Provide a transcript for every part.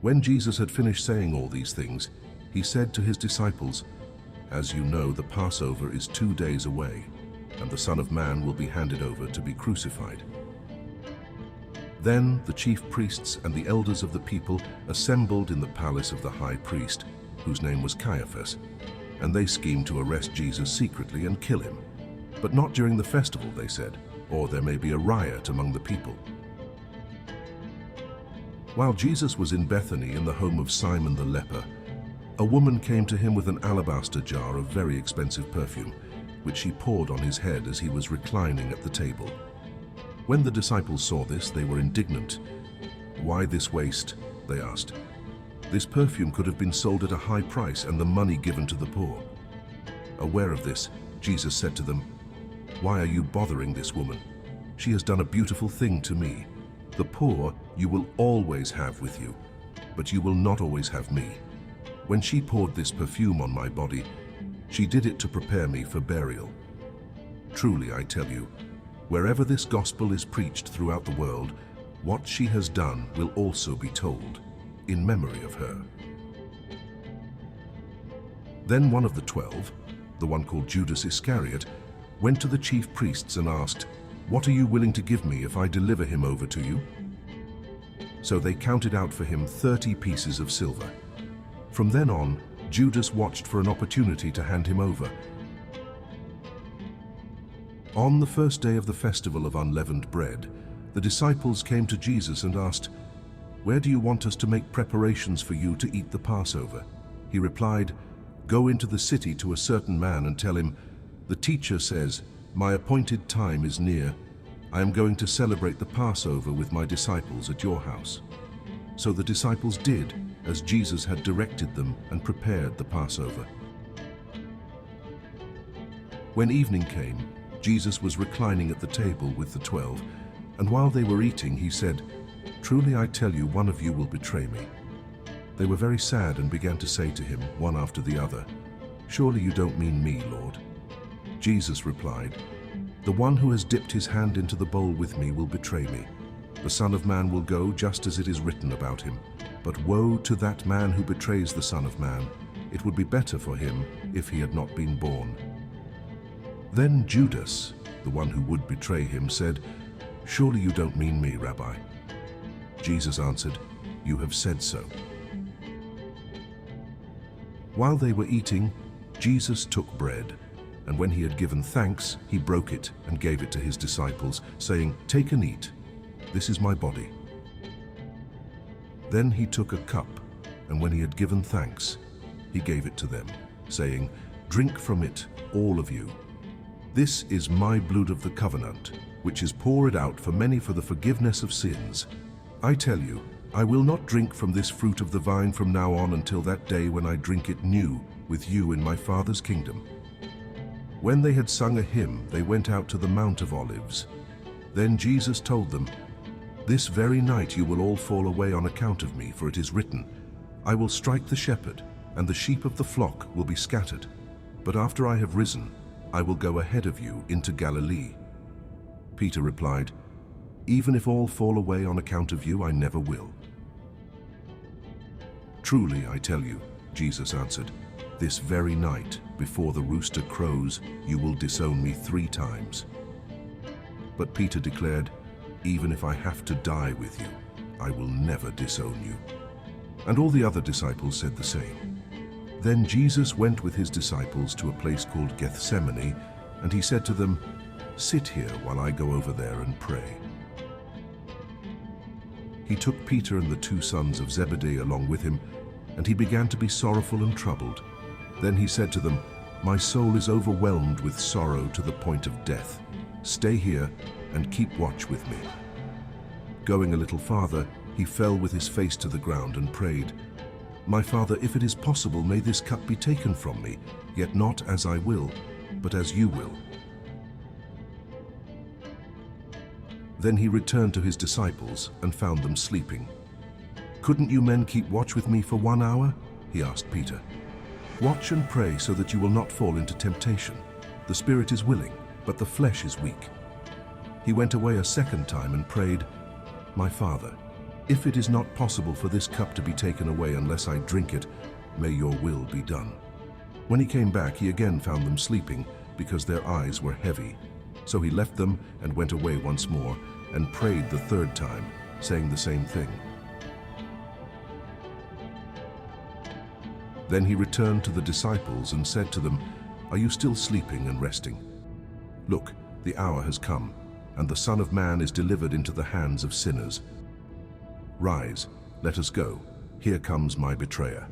When Jesus had finished saying all these things, he said to his disciples, "As you know, the Passover is 2 days away, and the Son of Man will be handed over to be crucified." Then the chief priests and the elders of the people assembled in the palace of the high priest, whose name was Caiaphas, and they schemed to arrest Jesus secretly and kill him. But not during the festival, they said, or there may be a riot among the people. While Jesus was in Bethany in the home of Simon the leper, a woman came to him with an alabaster jar of very expensive perfume, which she poured on his head as he was reclining at the table. When the disciples saw this, they were indignant. "Why this waste?" they asked. "This perfume could have been sold at a high price and the money given to the poor." Aware of this, Jesus said to them, "Why are you bothering this woman? She has done a beautiful thing to me. The poor you will always have with you, but you will not always have me. When she poured this perfume on my body, she did it to prepare me for burial. Truly, I tell you, wherever this gospel is preached throughout the world, what she has done will also be told, in memory of her." Then one of the 12, the one called Judas Iscariot, went to the chief priests and asked, "What are you willing to give me if I deliver him over to you?" So they counted out for him 30 pieces of silver. From then on, Judas watched for an opportunity to hand him over. On the first day of the festival of unleavened bread, the disciples came to Jesus and asked, "Where do you want us to make preparations for you to eat the Passover?" He replied, "Go into the city to a certain man and tell him, 'The teacher says, my appointed time is near. I am going to celebrate the Passover with my disciples at your house.'" So the disciples did as Jesus had directed them and prepared the Passover. When evening came, Jesus was reclining at the table with the 12, and while they were eating, he said, "Truly I tell you, one of you will betray me." They were very sad and began to say to him, one after the other, "Surely you don't mean me, Lord?" Jesus replied, "The one who has dipped his hand into the bowl with me will betray me. The Son of Man will go just as it is written about him. But woe to that man who betrays the Son of Man. It would be better for him if he had not been born." Then Judas, the one who would betray him, said, "Surely you don't mean me, Rabbi?" Jesus answered, "You have said so." While they were eating, Jesus took bread, and when he had given thanks, he broke it and gave it to his disciples, saying, "Take and eat. This is my body." Then he took a cup, and when he had given thanks, he gave it to them, saying, "Drink from it, all of you. This is my blood of the covenant, which is poured out for many for the forgiveness of sins. I tell you, I will not drink from this fruit of the vine from now on until that day when I drink it new with you in my Father's kingdom." When they had sung a hymn, they went out to the Mount of Olives. Then Jesus told them, "This very night you will all fall away on account of me, for it is written, 'I will strike the shepherd, and the sheep of the flock will be scattered.' But after I have risen, I will go ahead of you into Galilee." Peter replied, "Even if all fall away on account of you, I never will." "Truly, I tell you," Jesus answered, "this very night, before the rooster crows, you will disown me 3 times." But Peter declared, "Even if I have to die with you, I will never disown you." And all the other disciples said the same. Then Jesus went with his disciples to a place called Gethsemane, and he said to them, "Sit here while I go over there and pray." He took Peter and the 2 sons of Zebedee along with him, and he began to be sorrowful and troubled. Then he said to them, "My soul is overwhelmed with sorrow to the point of death. Stay here and keep watch with me." Going a little farther, he fell with his face to the ground and prayed, "My Father, if it is possible, may this cup be taken from me, yet not as I will, but as you will." Then he returned to his disciples and found them sleeping. "Couldn't you men keep watch with me for 1 hour?" he asked Peter. "Watch and pray so that you will not fall into temptation. The spirit is willing, but the flesh is weak." He went away a second time and prayed, "My Father, "If it is not possible for this cup to be taken away unless I drink it, may your will be done." When he came back, he again found them sleeping because their eyes were heavy. So he left them and went away once more and prayed the third time, saying the same thing. Then he returned to the disciples and said to them, "Are you still sleeping and resting? Look, the hour has come, and the Son of Man is delivered into the hands of sinners. Rise, let us go. Here comes my betrayer."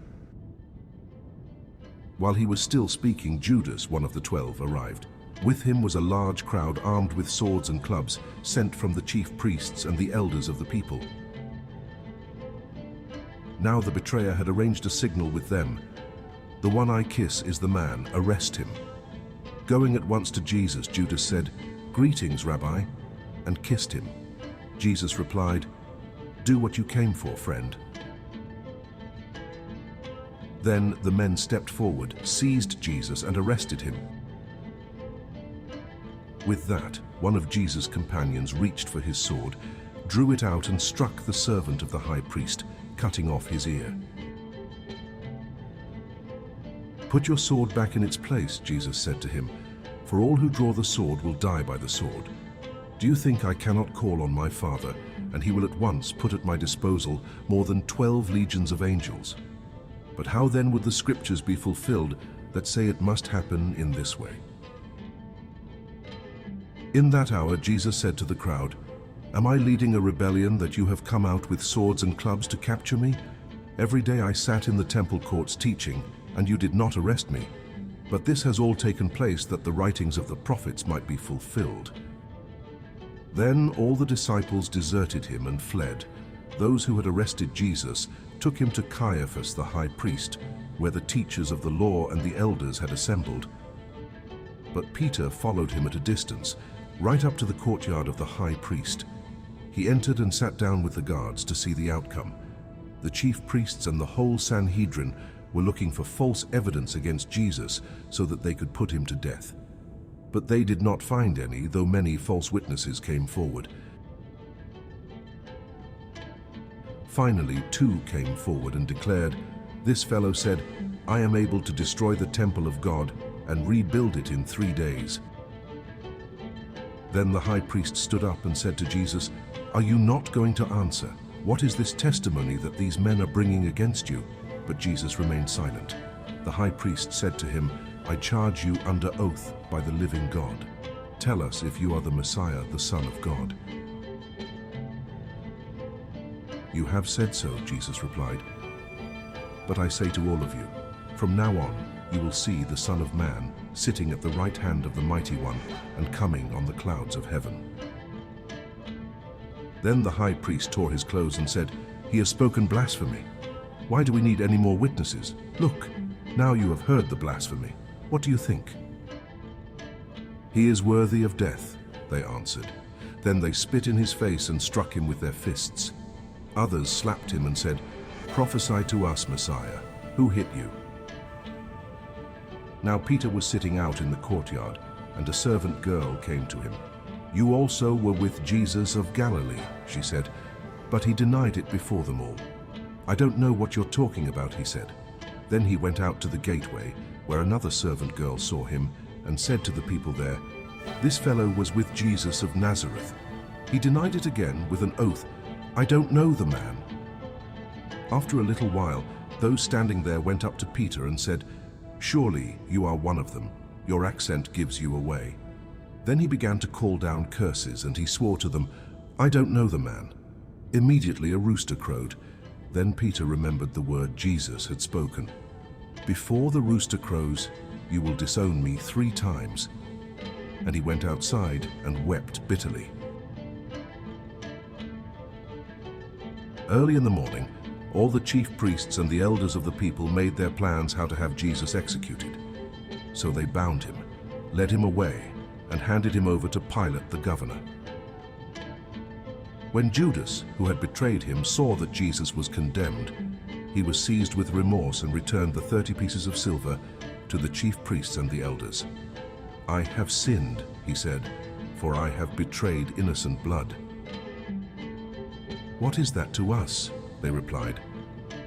While he was still speaking, Judas, one of the 12, arrived. With him was a large crowd armed with swords and clubs, sent from the chief priests and the elders of the people. Now the betrayer had arranged a signal with them. "The one I kiss is the man, arrest him." Going at once to Jesus, Judas said, "Greetings, Rabbi," and kissed him. Jesus replied, "Do what you came for, friend." Then the men stepped forward, seized Jesus, and arrested him. With that, one of Jesus' companions reached for his sword, drew it out, and struck the servant of the high priest, cutting off his ear. "Put your sword back in its place," Jesus said to him, "for all who draw the sword will die by the sword. Do you think I cannot call on my Father, and he will at once put at my disposal more than 12 legions of angels? But how then would the scriptures be fulfilled that say it must happen in this way?" In that hour, Jesus said to the crowd, "Am I leading a rebellion that you have come out with swords and clubs to capture me? Every day I sat in the temple courts teaching, and you did not arrest me. But this has all taken place that the writings of the prophets might be fulfilled." Then all the disciples deserted him and fled. Those who had arrested Jesus took him to Caiaphas the high priest, where the teachers of the law and the elders had assembled. But Peter followed him at a distance, right up to the courtyard of the high priest. He entered and sat down with the guards to see the outcome. The chief priests and the whole Sanhedrin were looking for false evidence against Jesus so that they could put him to death. But they did not find any, though many false witnesses came forward. Finally, 2 came forward and declared, "This fellow said, 'I am able to destroy the temple of God and rebuild it in 3 days.'" Then the high priest stood up and said to Jesus, "Are you not going to answer? What is this testimony that these men are bringing against you?" But Jesus remained silent. The high priest said to him, "I charge you under oath by the living God. Tell us if you are the Messiah, the Son of God." "You have said so," Jesus replied. "But I say to all of you, from now on you will see the Son of Man sitting at the right hand of the Mighty One and coming on the clouds of heaven." Then the high priest tore his clothes and said, "He has spoken blasphemy. Why do we need any more witnesses? Look, now you have heard the blasphemy. What do you think?" "He is worthy of death," they answered. Then they spit in his face and struck him with their fists. Others slapped him and said, "Prophesy to us, Messiah. Who hit you?" Now Peter was sitting out in the courtyard, and a servant girl came to him. "You also were with Jesus of Galilee," she said, but he denied it before them all. "I don't know what you're talking about," he said. Then he went out to the gateway, where another servant girl saw him, and said to the people there, "This fellow was with Jesus of Nazareth." He denied it again with an oath, "I don't know the man." After a little while, those standing there went up to Peter and said, "Surely you are one of them. Your accent gives you away." Then he began to call down curses, and he swore to them, "I don't know the man." Immediately a rooster crowed. Then Peter remembered the word Jesus had spoken, "Before the rooster crows, you will disown me 3 times." And he went outside and wept bitterly. Early in the morning, all the chief priests and the elders of the people made their plans how to have Jesus executed. So they bound him, led him away, and handed him over to Pilate the governor. When Judas, who had betrayed him, saw that Jesus was condemned, he was seized with remorse and returned the 30 pieces of silver to the chief priests and the elders. "I have sinned," he said, "for I have betrayed innocent blood." "What is that to us?" they replied.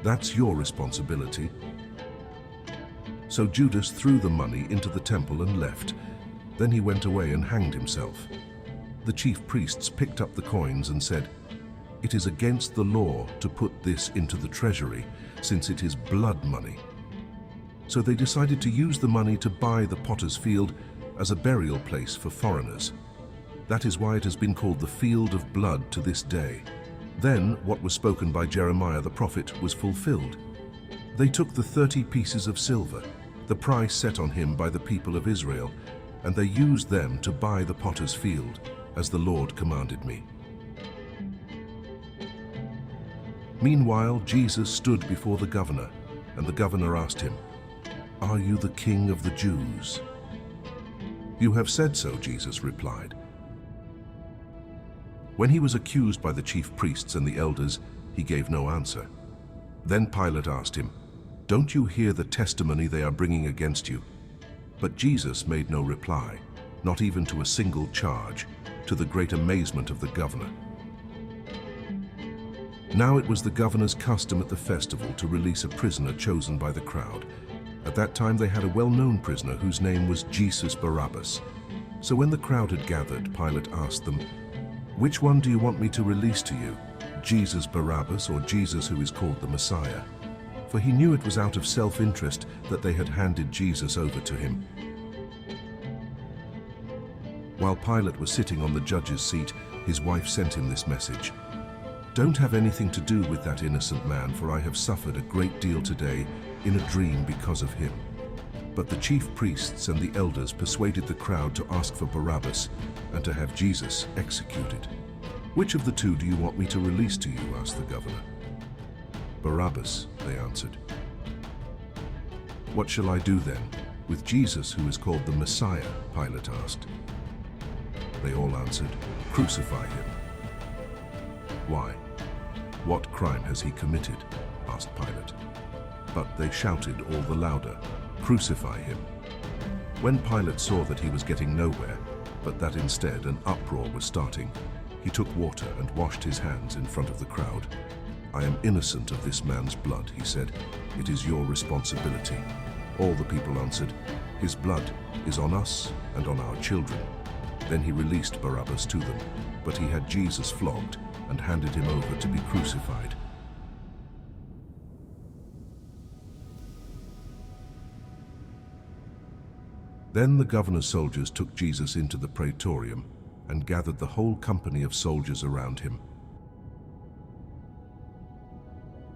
"That's your responsibility." So Judas threw the money into the temple and left. Then he went away and hanged himself. The chief priests picked up the coins and said, "It is against the law to put this into the treasury, since it is blood money." So they decided to use the money to buy the potter's field as a burial place for foreigners. That is why it has been called the Field of Blood to this day. Then what was spoken by Jeremiah the prophet was fulfilled. They took the 30 pieces of silver, the price set on him by the people of Israel, and they used them to buy the potter's field, as the Lord commanded me. Meanwhile, Jesus stood before the governor, and the governor asked him, "Are you the king of the Jews?" "You have said so," Jesus replied. When he was accused by the chief priests and the elders, he gave no answer. Then Pilate asked him, "Don't you hear the testimony they are bringing against you?" But Jesus made no reply, not even to a single charge, to the great amazement of the governor. Now it was the governor's custom at the festival to release a prisoner chosen by the crowd. At that time they had a well-known prisoner whose name was Jesus Barabbas. So when the crowd had gathered, Pilate asked them, "Which one do you want me to release to you, Jesus Barabbas or Jesus who is called the Messiah?" For he knew it was out of self-interest that they had handed Jesus over to him. While Pilate was sitting on the judge's seat, his wife sent him this message: "Don't have anything to do with that innocent man, for I have suffered a great deal today in a dream because of him." But the chief priests and the elders persuaded the crowd to ask for Barabbas and to have Jesus executed. "Which of the two do you want me to release to you?" asked the governor. "Barabbas," they answered. "What shall I do then with Jesus who is called the Messiah?" Pilate asked. They all answered, "Crucify him." "Why? What crime has he committed?" asked Pilate. But they shouted all the louder, "Crucify him." When Pilate saw that he was getting nowhere, but that instead an uproar was starting, he took water and washed his hands in front of the crowd. "I am innocent of this man's blood," he said. "It is your responsibility." All the people answered, "His blood is on us and on our children." Then he released Barabbas to them, but he had Jesus flogged and handed him over to be crucified. Then the governor's soldiers took Jesus into the praetorium and gathered the whole company of soldiers around him.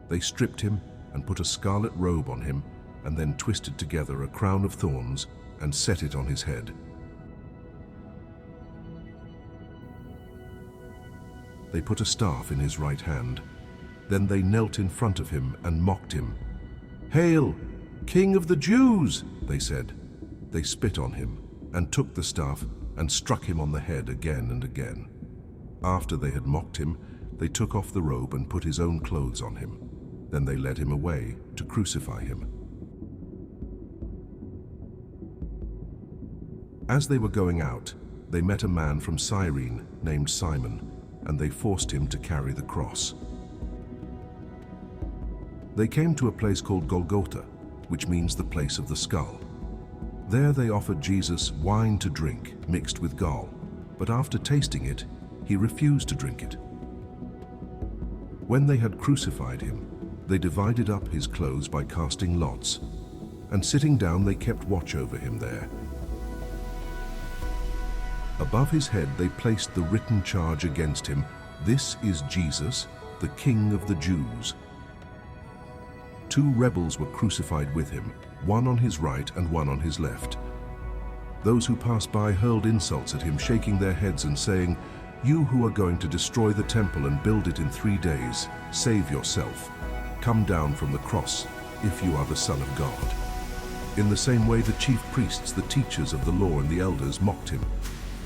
They stripped him and put a scarlet robe on him, and then twisted together a crown of thorns and set it on his head. They put a staff in his right hand. Then they knelt in front of him and mocked him. "Hail, King of the Jews!" they said. They spit on him and took the staff and struck him on the head again and again. After they had mocked him, they took off the robe and put his own clothes on him. Then they led him away to crucify him. As they were going out, they met a man from Cyrene named Simon, and they forced him to carry the cross. They came to a place called Golgotha, which means the place of the skull. There they offered Jesus wine to drink mixed with gall, but after tasting it, he refused to drink it. When they had crucified him, they divided up his clothes by casting lots, and sitting down they kept watch over him there. Above his head they placed the written charge against him, "This is Jesus, the King of the Jews." 2 rebels were crucified with him, one on his right and one on his left. Those who passed by hurled insults at him, shaking their heads and saying, "You who are going to destroy the temple and build it in 3 days, save yourself. Come down from the cross, if you are the Son of God." In the same way the chief priests, the teachers of the law and the elders mocked him.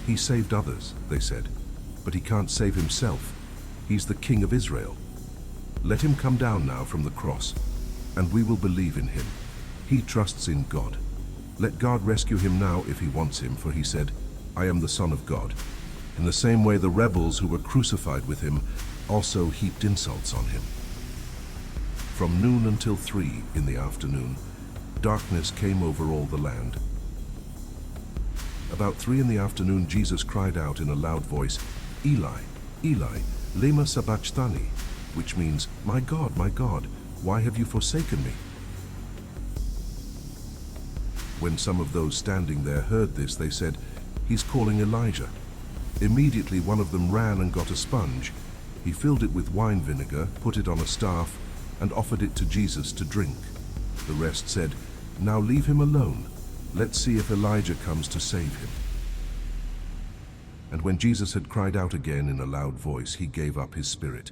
"He saved others," they said, "but he can't save himself. He's the King of Israel. Let him come down now from the cross, and we will believe in him. He trusts in God. Let God rescue him now if he wants him, for he said, 'I am the Son of God.'" In the same way the rebels who were crucified with him also heaped insults on him. From noon until 3 in the afternoon, darkness came over all the land. About 3 in the afternoon, Jesus cried out in a loud voice, "Eli, Eli, lema sabachthani," which means, my God, why have you forsaken me?" When some of those standing there heard this, they said, "He's calling Elijah." Immediately one of them ran and got a sponge. He filled it with wine vinegar, put it on a staff, and offered it to Jesus to drink. The rest said, "Now leave him alone. Let's see if Elijah comes to save him." And when Jesus had cried out again in a loud voice, he gave up his spirit.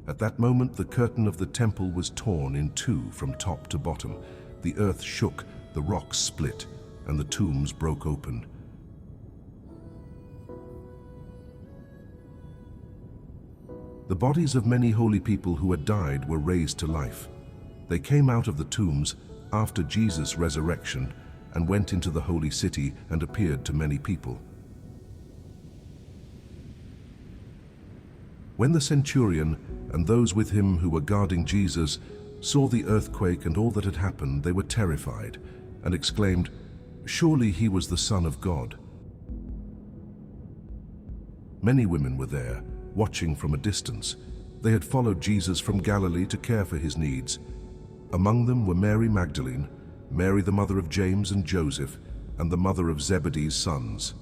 At that moment, the curtain of the temple was torn in two from top to bottom. The earth shook, the rocks split, and the tombs broke open. The bodies of many holy people who had died were raised to life. They came out of the tombs after Jesus' resurrection and went into the holy city and appeared to many people. When the centurion and those with him who were guarding Jesus saw the earthquake and all that had happened, they were terrified and exclaimed, "Surely he was the Son of God." Many women were there, watching from a distance. They had followed Jesus from Galilee to care for his needs. Among them were Mary Magdalene, Mary the mother of James and Joseph, and the mother of Zebedee's sons.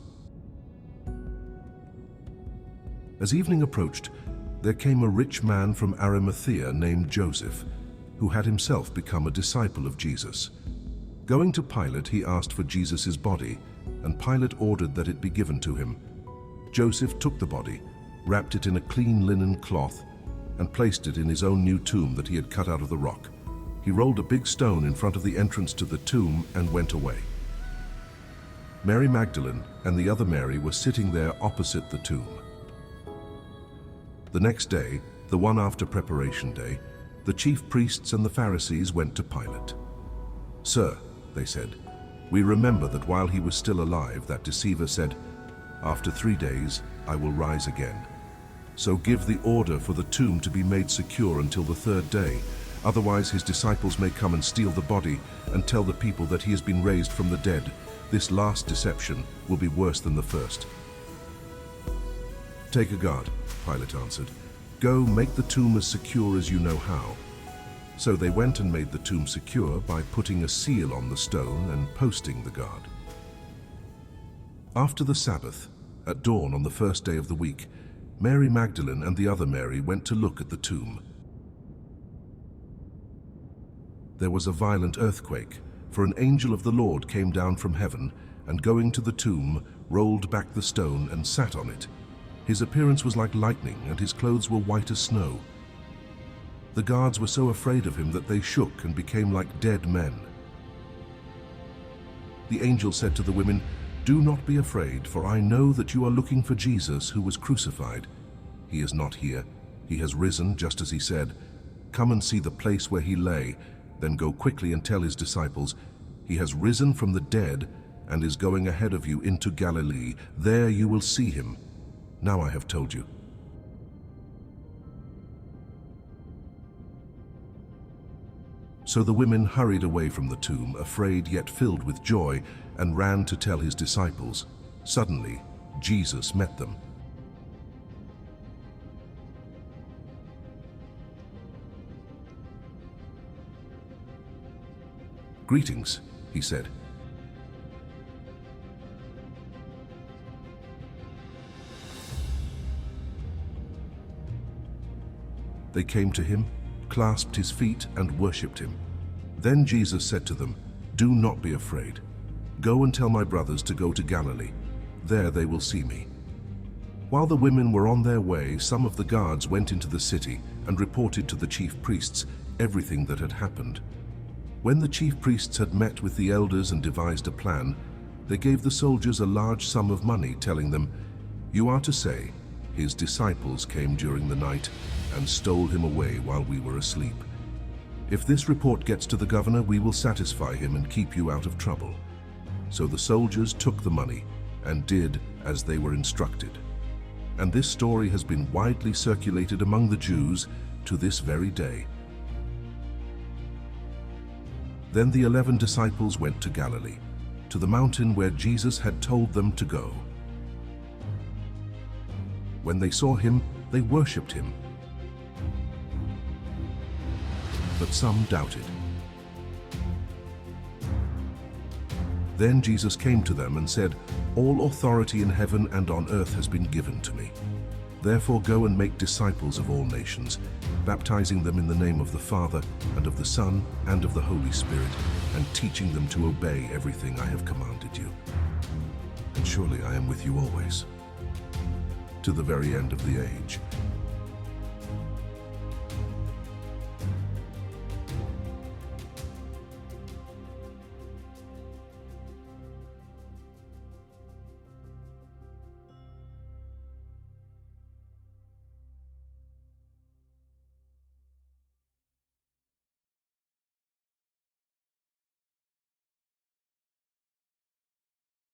As evening approached, there came a rich man from Arimathea named Joseph, who had himself become a disciple of Jesus. Going to Pilate, he asked for Jesus' body, and Pilate ordered that it be given to him. Joseph took the body, wrapped it in a clean linen cloth, and placed it in his own new tomb that he had cut out of the rock. He rolled a big stone in front of the entrance to the tomb and went away. Mary Magdalene and the other Mary were sitting there opposite the tomb. The next day, the one after Preparation Day, the chief priests and the Pharisees went to Pilate. "Sir," they said, "we remember that while he was still alive, that deceiver said, 'After 3 days, I will rise again.' So give the order for the tomb to be made secure until the 3rd day. Otherwise his disciples may come and steal the body and tell the people that he has been raised from the dead. This last deception will be worse than the first." "Take a guard," Pilate answered. "Go, make the tomb as secure as you know how." So they went and made the tomb secure by putting a seal on the stone and posting the guard. After the Sabbath, at dawn on the 1st day of the week, Mary Magdalene and the other Mary went to look at the tomb. There was a violent earthquake, for an angel of the Lord came down from heaven and, going to the tomb, rolled back the stone and sat on it. His appearance was like lightning, and his clothes were white as snow. The guards were so afraid of him that they shook and became like dead men. The angel said to the women, "Do not be afraid, for I know that you are looking for Jesus who was crucified. He is not here. He has risen, just as he said. Come and see the place where he lay, then go quickly and tell his disciples, 'He has risen from the dead and is going ahead of you into Galilee. There you will see him. Now I have told you.'" So the women hurried away from the tomb, afraid yet filled with joy, and ran to tell his disciples. Suddenly, Jesus met them. "Greetings," he said. They came to him, clasped his feet, and worshipped him. Then Jesus said to them, "Do not be afraid. Go and tell my brothers to go to Galilee. There they will see me." While the women were on their way, some of the guards went into the city and reported to the chief priests everything that had happened. When the chief priests had met with the elders and devised a plan, they gave the soldiers a large sum of money, telling them, "You are to say, 'His disciples came during the night and stole him away while we were asleep.' If this report gets to the governor, we will satisfy him and keep you out of trouble." So the soldiers took the money and did as they were instructed. And this story has been widely circulated among the Jews to this very day. Then the 11 disciples went to Galilee, to the mountain where Jesus had told them to go. When they saw him, they worshipped him. But some doubted. Then Jesus came to them and said, "All authority in heaven and on earth has been given to me. Therefore go and make disciples of all nations, baptizing them in the name of the Father, and of the Son, and of the Holy Spirit, and teaching them to obey everything I have commanded you. And surely I am with you always, to the very end of the age."